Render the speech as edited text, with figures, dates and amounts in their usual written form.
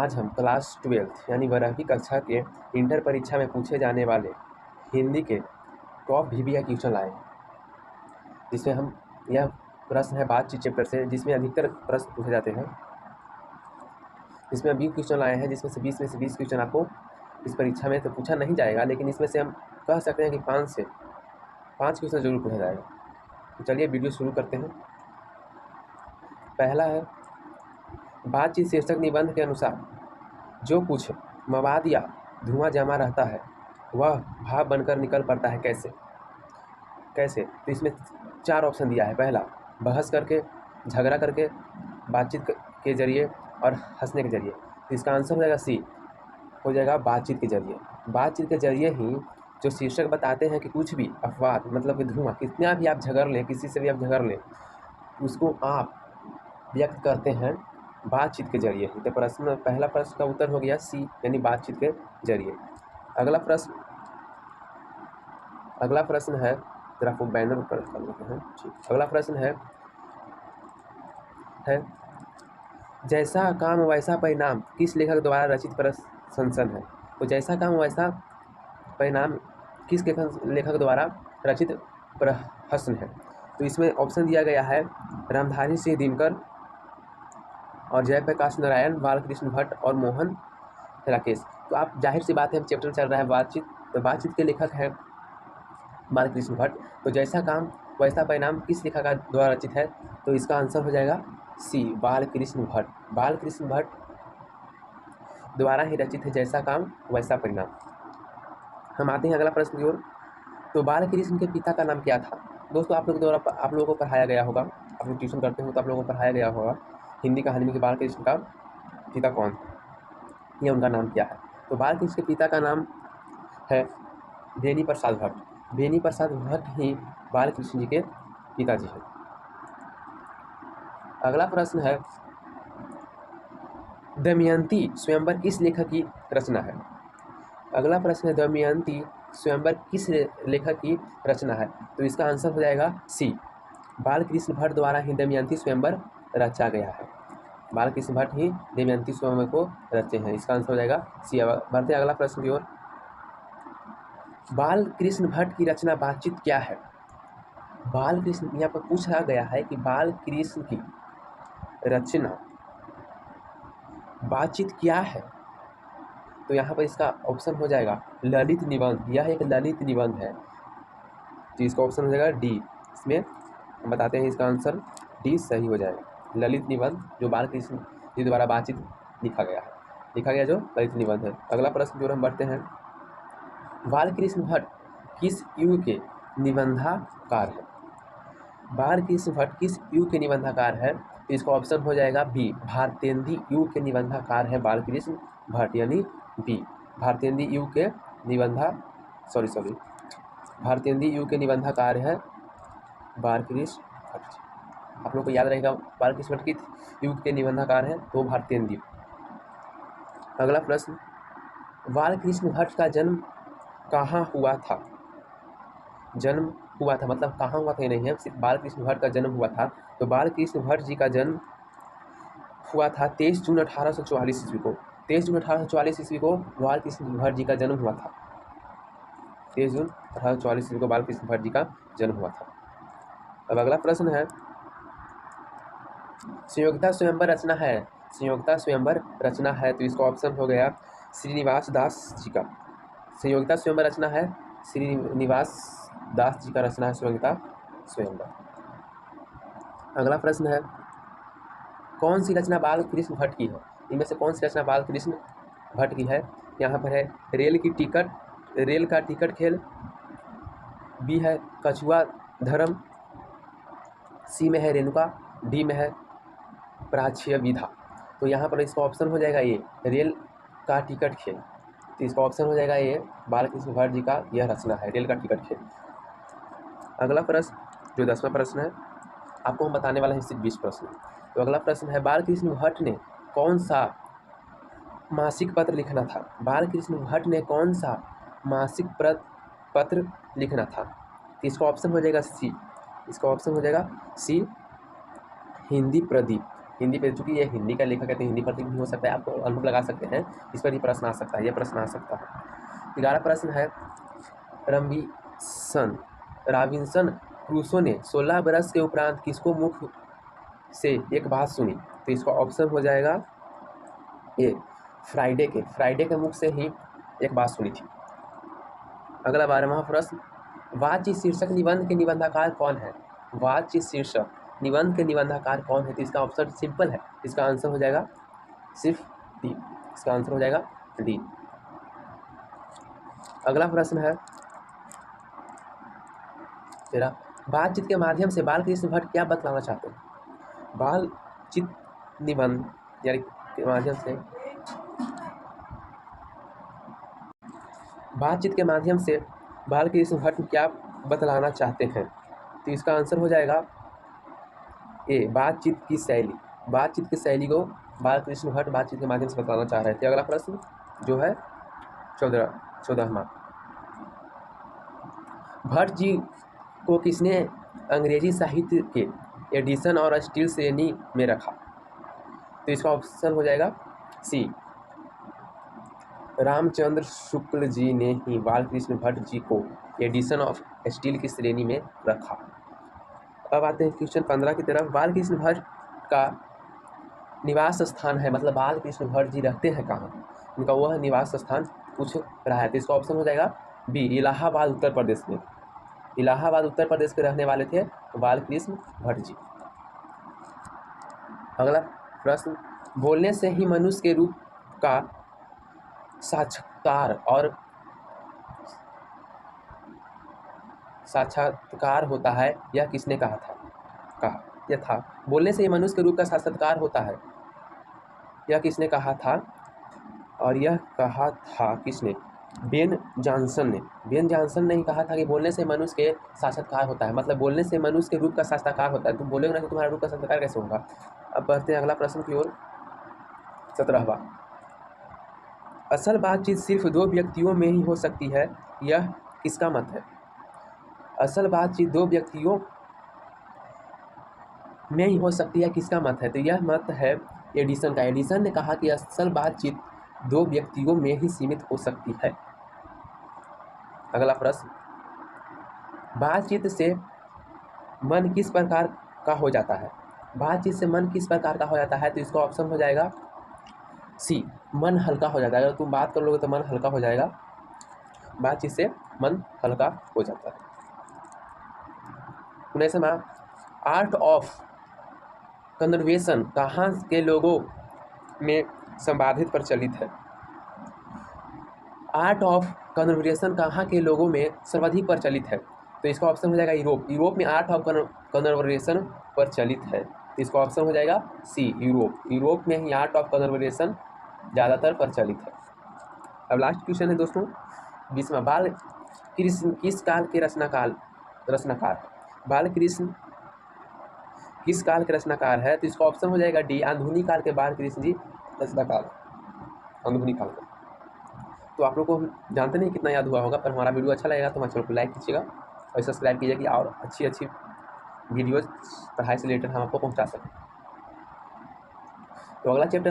आज हम class 12th यानी 12वीं कक्षा के इंटर परीक्षा में पूछे जाने वाले हिंदी के टॉप VBA क्वेश्चन लाए हैं, जिसमें हम यह प्रश्न है बातचीत चैप्टर से, जिसमें अधिकतर प्रश्न पूछे जाते हैं। इसमें 20 क्वेश्चन लाए हैं, जिसमें से 20 में से 20 क्वेश्चन आपको इस परीक्षा में तो पूछा नहीं जाएगा, लेकिन इसमें से हम कह सकते हैं कि 5 से 5 क्वेश्चन जरूर पूछा जाएगा। तो चलिए वीडियो शुरू करते हैं। पहला है, बातचीत शीर्षक निबंध के अनुसार जो कुछ मवाद या धुआं जमा रहता है वह भाप बनकर निकल पड़ता है, कैसे? तो इसमें 4 ऑप्शन दिया है। पहला, बहस करके, झगड़ा करके, बातचीत के जरिए और हंसने के जरिए। तो इसका आंसर हो जाएगा सी, हो जाएगा बातचीत के जरिए। बातचीत के जरिए ही जो शीर्षक बताते हैं कि कुछ भी अपवाद मतलब कि धुआं, कितना भी आप झगड़ लें, किसी से भी आप झगड़ लें, उसको आप व्यक्त करते हैं बातचीत के जरिए ही। तो पहला प्रश्न का उत्तर हो गया सी, यानी बातचीत के जरिए। अगला प्रश्न है, जरा आपको बैनर ऊपर कर लेते हैं। ठीक, अगला प्रश्न है जैसा काम वैसा परिणाम किस लेखक द्वारा रचित प्रशंसन है? तो जैसा काम वैसा परिणाम किस लेखक द्वारा रचित प्रहसन है? तो इसमें ऑप्शन दिया गया है रामधारी सिंह दिनकर और जयप्रकाश नारायण, बालकृष्ण भट्ट और मोहन राकेश। तो आप जाहिर सी बात है, चैप्टर चल रहा है बातचीत, तो बातचीत के लेखक हैं बालकृष्ण भट्ट। तो जैसा काम वैसा परिणाम किस लेखक द्वारा रचित है? तो इसका आंसर हो जाएगा सी, बालकृष्ण भट्ट। बालकृष्ण भट्ट द्वारा ही रचित है जैसा काम वैसा परिणाम। हम आते हैं अगला प्रश्न की ओर। तो बालकृष्ण के पिता का नाम क्या था? दोस्तों, आप लोगों को पढ़ाया गया होगा, आप लोग ट्यूशन करते हो तो आप लोगों को पढ़ाया गया होगा हिंदी कहानी में कि बालकृष्ण का पिता कौन है या उनका नाम क्या है। तो बालकृष्ण के पिता का नाम है बेनी प्रसाद भट्ट। बेनी प्रसाद भट्ट ही बालकृष्ण जी के पिताजी हैं। अगला प्रश्न है, दमयंती स्वयंवर किस लेखक की रचना है? अगला प्रश्न है, दमयंती स्वयंवर किस लेखक की रचना है? तो इसका आंसर हो जाएगा सी, बालकृष्ण भट्ट द्वारा ही दमयंती स्वयंवर रचा गया है। बालकृष्ण भट्ट ही दमयंती स्वयंवर को रचे हैं। इसका आंसर हो जाएगा सी। बढ़ते अगला प्रश्न की ओर। बालकृष्ण भट्ट की रचना बातचीत क्या है? बालकृष्ण, यहाँ पर पूछा गया है कि बालकृष्ण की रचना बातचीत क्या है? तो यहाँ पर इसका ऑप्शन हो जाएगा ललित निबंध। यह एक ललित निबंध है, तो इसका ऑप्शन हो जाएगा डी। इसमें हम बताते हैं इसका आंसर डी सही हो जाएगा। ललित निबंध जो बालकृष्ण जी द्वारा बातचीत लिखा गया जो ललित निबंध है। अगला प्रश्न की ओर हम बढ़ते हैं। बालकृष्ण भट्ट किस युग के निबंधकार है? बालकृष्ण भट्ट किस युग के निबंधकार है? तो इसका ऑप्शन हो जाएगा बी, भारतेंदी युग के निबंधकार है बालकृष्ण भट्ट, यानी बी, भारतेंदी युग के भारतेंदी युग के निबंधकार है बालकृष्ण भट्ट। आप लोग को याद रहेगा बालकृष्ण भट्ट किस युग के निबंधकार है, तो भारतेंदी। अगला प्रश्न, बालकृष्ण भट्ट का जन्म कहाँ हुआ था? मतलब कहाँ हुआ था ये नहीं है, सिर्फ बालकृष्ण भट्ट का जन्म हुआ था। तो बालकृष्ण भट्ट जी का जन्म हुआ था 23 जून 1844 ईस्वी को। 23 जून 1844 ईस्वी को बालकृष्ण भट्ट जी का जन्म हुआ था। 23 जून 1844 ईस्वी को बालकृष्ण भट्ट जी का जन्म हुआ था। अब अगला प्रश्न है, संयोगिता स्वयंवर रचना है। संयोगिता स्वयंवर रचना है, तो इसका ऑप्शन हो गया श्रीनिवास दास जी का। संयोगिता स्वयंवर रचना है श्रीनिवास दास जी का रचना है संयोगिता स्वयंवर। अगला प्रश्न है, कौन सी रचना बालकृष्ण भट्ट की है? इनमें से कौन सी रचना बालकृष्ण भट्ट की है? यहाँ पर है रेल का टिकट खेल, बी है कछुआ धर्म, सी में है रेणुका, डी में है प्राच्य विधा। तो यहाँ पर इसका ऑप्शन हो जाएगा ये, रेल का टिकट खेल। तो इसका ऑप्शन हो जाएगा ये, बालकृष्ण भट्ट जी का यह रचना है रेल का टिकट खेल। अगला प्रश्न जो 10वां प्रश्न है, आपको हम बताने वाला है सिर्फ 20 प्रश्न। तो अगला प्रश्न है, बालकृष्ण भट्ट ने कौन सा मासिक पत्र लिखना था? बालकृष्ण भट्ट ने कौन सा मासिक पत्र लिखना था? तो इसका ऑप्शन हो जाएगा सी, हिंदी प्रदीप। हिंदी पे, चूंकि ये हिंदी का लेखक है तो हिंदी पर भी हो सकता है, आपको अनुभव लगा सकते हैं, इस पर भी प्रश्न आ सकता है, ये प्रश्न आ सकता है। 11 प्रश्न है, रॉबिन्सन क्रूसो ने 16 बरस के उपरांत किसको मुख से एक बात सुनी? तो इसका ऑप्शन हो जाएगा ए, फ्राइडे के मुख से ही एक बात सुनी थी। अगला 12वां प्रश्न, वाच्य शीर्षक निबंध के निबंधकार कौन है? वाच्य शीर्षक निबंध के निबंधकार कौन है? तो इसका ऑप्शन सिंपल है, इसका आंसर हो जाएगा सिर्फ डी, इसका आंसर हो जाएगा डी। अगला प्रश्न है तेरा, बातचीत के माध्यम से बालकृष्ण भट्ट क्या बतलाना चाहते हैं? बातचीत निबंध यानी के माध्यम से, बातचीत के माध्यम से बालकृष्ण भट्ट क्या बतलाना चाहते हैं? तो इसका आंसर हो जाएगा ए, बातचीत की शैली। बातचीत की शैली को बालकृष्ण भट्ट बातचीत के माध्यम से बतलाना चाह रहे थे। अगला प्रश्न जो है 14वां, भट्ट जी को किसने अंग्रेजी साहित्य के एडिशन और स्टील श्रेणी में रखा? तो इसका ऑप्शन हो जाएगा सी, रामचंद्र शुक्ल जी ने ही बालकृष्ण भट्ट जी को एडिशन ऑफ स्टील की श्रेणी में रखा। अब आते हैं क्वेश्चन 15 की तरफ, बालकृष्ण भट्ट का निवास स्थान है, मतलब बालकृष्ण भट्ट जी रहते हैं कहाँ, उनका वह निवास स्थान पूछ रहा है। तो इसका ऑप्शन हो जाएगा बी, इलाहाबाद उत्तर प्रदेश में। इलाहाबाद उत्तर प्रदेश के रहने वाले थे बालकृष्ण भट्ट जी। अगला प्रश्न, बोलने से ही मनुष्य के रूप का साक्षात्कार होता है, यह किसने कहा था? यह था, बोलने से ही मनुष्य के रूप का साक्षात्कार होता है, यह किसने कहा था? और यह कहा था किसने? बेन जॉनसन ने। बेन जॉनसन ने ही कहा था कि बोलने से मनुष्य के साक्षात्कार होता है, मतलब बोलने से मनुष्य के रूप का साक्षात्कार होता है। तुम बोलोगे ना कि तुम्हारा रूप का साक्षात्कार कैसे होगा? अब बढ़ते हैं अगला प्रश्न की ओर, 17वां, असल बातचीत सिर्फ दो व्यक्तियों में ही हो सकती है, यह किसका मत है? असल बातचीत दो व्यक्तियों में ही हो सकती है, किसका मत है? तो यह मत है एडिसन का। एडिसन ने कहा कि असल बातचीत दो व्यक्तियों में ही सीमित हो सकती है। अगला प्रश्न, बातचीत से मन किस प्रकार का हो जाता है? बातचीत से मन किस प्रकार का हो जाता है? तो इसका ऑप्शन हो जाएगा सी, मन हल्का हो जाता है। अगर तुम बात कर लोगे तो मन हल्का हो जाएगा, बातचीत से मन हल्का हो जाता है। 19वां, आर्ट ऑफ कन्वर्सेशन कहाँ के लोगों में संवादित प्रचलित है? आर्ट ऑफ कन्वर्सेशन कहाँ के लोगों में सर्वाधिक प्रचलित है? तो इसका ऑप्शन हो जाएगा यूरोप। यूरोप में आर्ट ऑफ कन्वर्सेशन प्रचलित है, तो इसका ऑप्शन हो जाएगा सी, यूरोप। यूरोप में ही आर्ट ऑफ कन्वर्सेशन ज़्यादातर प्रचलित है। अब लास्ट क्वेश्चन है दोस्तों 20वां, बालकृष्ण किस काल के रचनाकार? बालकृष्ण किस काल के रचनाकार है? तो इसका ऑप्शन हो जाएगा डी, आधुनिक काल के बालकृष्ण जी रचनाकार, आधुनिक काल का। तो आप लोग को हम जानते नहीं कितना याद हुआ होगा, पर हमारा वीडियो अच्छा लगेगा तो हमारे चैनल को लाइक कीजिएगा और सब्सक्राइब कीजिएगा कि और अच्छी वीडियोज़ पढ़ाई से रिलेटेड हम आपको पहुंचा सकें। तो अगला चैप्टर